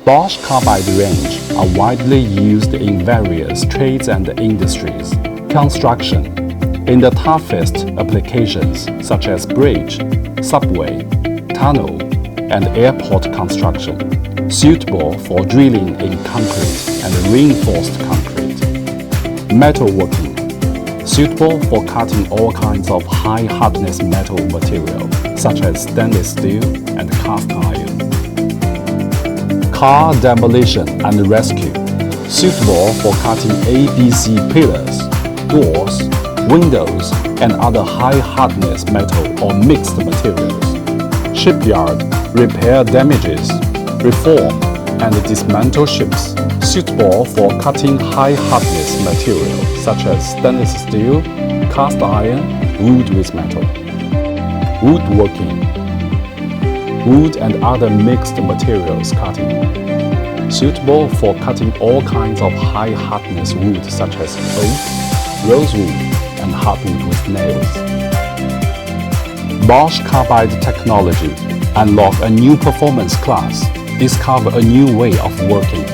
Bosch Carbide range are widely used in various trades and industries. Construction. In the toughest applications such as bridge, subway, tunnel, and airport construction. Suitable for drilling in concrete and reinforced concrete. Metalworking. Suitable for cutting all kinds of high-hardness metal material such as stainless steel and cast iron. Car demolition and rescue. Suitable for cutting ABC pillars, doors, windows, and other high-hardness metal or mixed materials. Shipyard. Repair damages, reform, and dismantle ships. Suitable for cutting high-hardness material such as stainless steel, cast iron, wood with metal. Woodworking. Wood and other mixed materials cutting. Suitable for cutting all kinds of high-hardness wood such as oak, rosewood, and hardwood with nails. Bosch Carbide technology. Unlock a new performance class. Discover a new way of working.